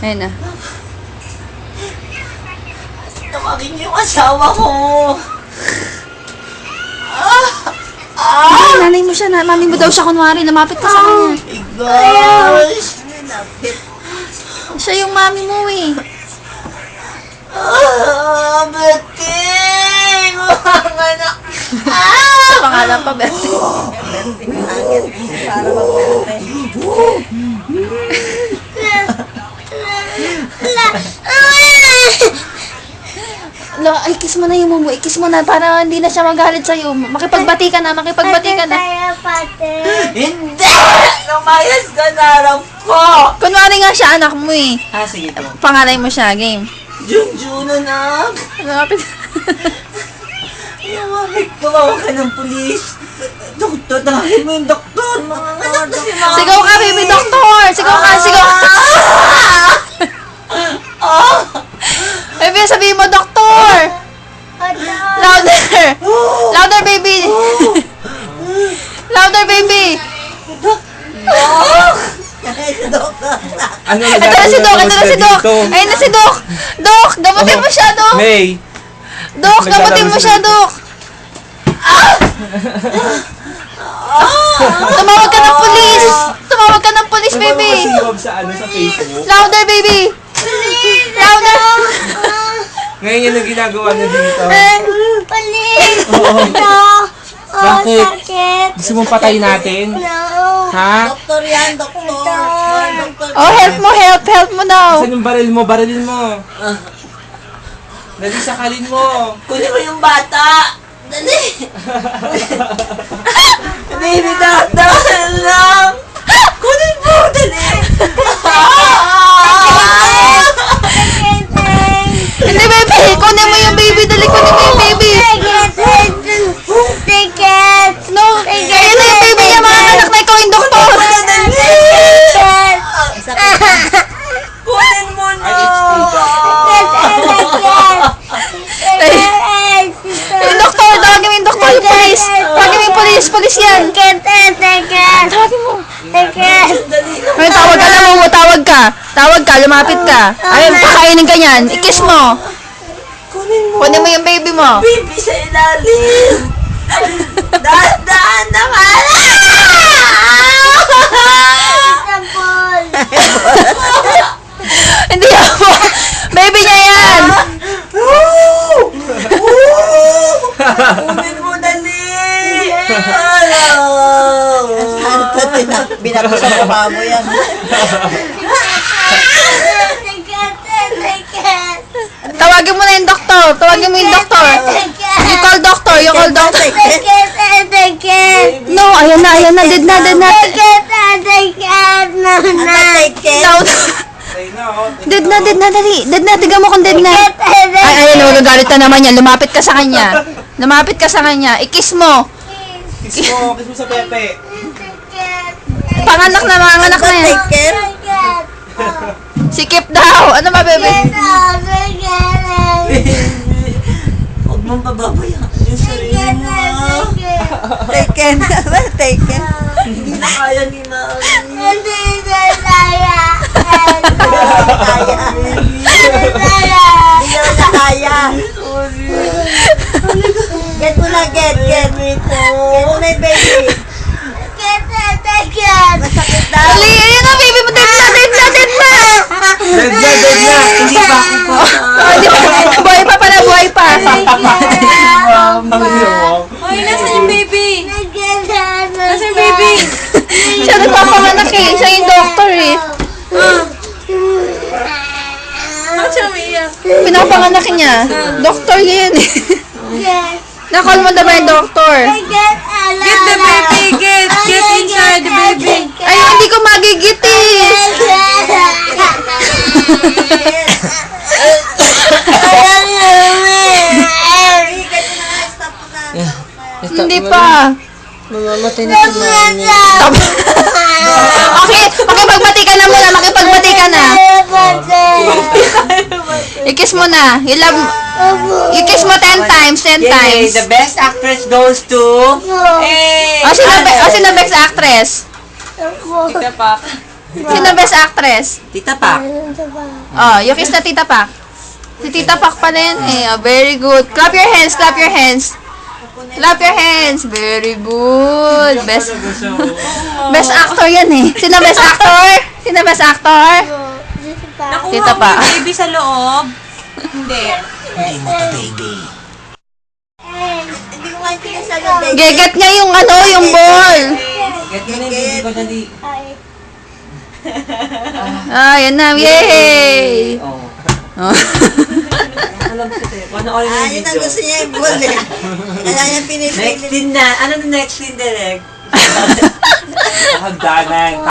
Ayun na. Tawagin niyo yung asawa ko. Nanay mo siya, nanay mo daw siya kunwari. Lumapit ka sa kanya. My gosh. Siya yung mami mo eh. Beting! Mga anak. Pangalan pa, Berte. Para mag-berte. Ay, kiss mo na yung mumu. I-kiss mo na para hindi na siya magalit sa'yo. Makipagbati ka na, makipagbati ka na. Hindi! Lumayas ka na, alam ko! Kunwari nga siya, anak mo eh. Sige po. Pangalay mo siya, game. Junjun na. Lumapit. Tumawa ka ng pulis. Doktor, tawagin mo yung doktor. Mga anak na si Mami. Sigaw ka, baby doctor! Sigaw ka, sigaw ka! Baby, sabihin mo, doktor! Louder! Louder, baby! Louder, baby! Ano Ito na si Doc! Ito na si Doc! Ayun na si Doc! Doc! Gamutin mo siya, Doc! May! Doc! Gamutin mo siya, Doc! Tumawag ka ng pulis! Tumawag ka ng pulis, baby! Sa Facebook. Louder, baby! Louder! Ngayon yan ang ginagawa niya dito. Palit! Oo. Bakit? Sakit! Gusto mong patayin natin? No! Ha? Doktor yan, doktor. Doktor. Oh, help mo, help mo daw! Saan yung baril mo? Barilin mo. Dali, sakalin mo. Kunin mo yung bata. Dali. Baby, dahan lang. Kunin mo, dali. Hindi, baby! Kunin mo yung baby! Dali, kunin mo yung baby! Ticket! No! Ayun na yung baby niya, mga anak na ikaw yung doktor! Kunin mo na. Yung doktor! Tawagin mo yung doktor! Yung polis! Tawagin mo yung polis! Polis yan! Tawagin mo! Ay, tawag ka na mo! Tawag ka! Tawag ka! Lumapit ka! Ayun, pakainin ka yan! I-kiss mo! Kunin mo yung baby mo! Baby sa ilalim. Dahan na pala. Hindi ako! Baby niya yan! Kunin mo, dali. Binato sa mukha mo yan. Tawagin mo na yung doktor! Tawagin mo yung doktor! You call doctor! You call doctor! No! Ayan na! Dead na! No! Dead na! Dali! Dead na! Tignan mo kung dead na! Ay, nagagalit na naman yan. Lumapit ka sa kanya. Lumapit ka sa kanya. I-kiss mo. Kiss mo sa Pepe. Panganak na yan. Sikip daw. Ano ba, bebe? Huwag mong pababayaan yung sarili mo. Taken. Hindi na kaya ni Mami. Hindi na kaya. Get mo na, get. Get mo na, baby. Masakit daw. Ali, ayun na, baby mo. Dead na! Dead na. Hindi pa ako pa. Oh, di ba? Buhay pa pala, buhay pa. Hoy, nasan yung baby? Nasan yung baby? Siya nagpapanganak eh. Siya yung doctor eh. Bakit siya umiiyak? Pinapanganak niya. Doctor yan eh. Nakall mo na ba yung doctor? Get the baby! Get inside the baby! Ay, hindi ko magigit eh. Hindi pa. Mamamatay na si Mami. Okay, makipagbati ka na muna. Makipagbati ka na. I-kiss mo na. I-kiss mo 10 times. 10 times. The best actress goes to... O, sino best actress? Kita pa. Sino best actress? Tita Pak. Oh, yung kiss na Tita Pak. Si Tita Pak pa rin eh. Oh, very good. Clap your hands, clap your hands. Clap your hands. Very good. Best best actor yan eh. Sino best actor? Sino best actor? Nakuha Tita mo Pa. yung baby sa loob. Hindi. Hindi mo to, baby. Hindi ko nga pinasagot. Geget niya yung ano, yung ball. Get mo na yung baby ko, dali. Ah, yan na. Yay! Oh. Oh. Alam ko siya. Panoorin mo yung Yun ang video. gusto niya yung ball eh. Kaya niya pinipili. Next scene na. Ano na next scene, Derek? Hagdanan.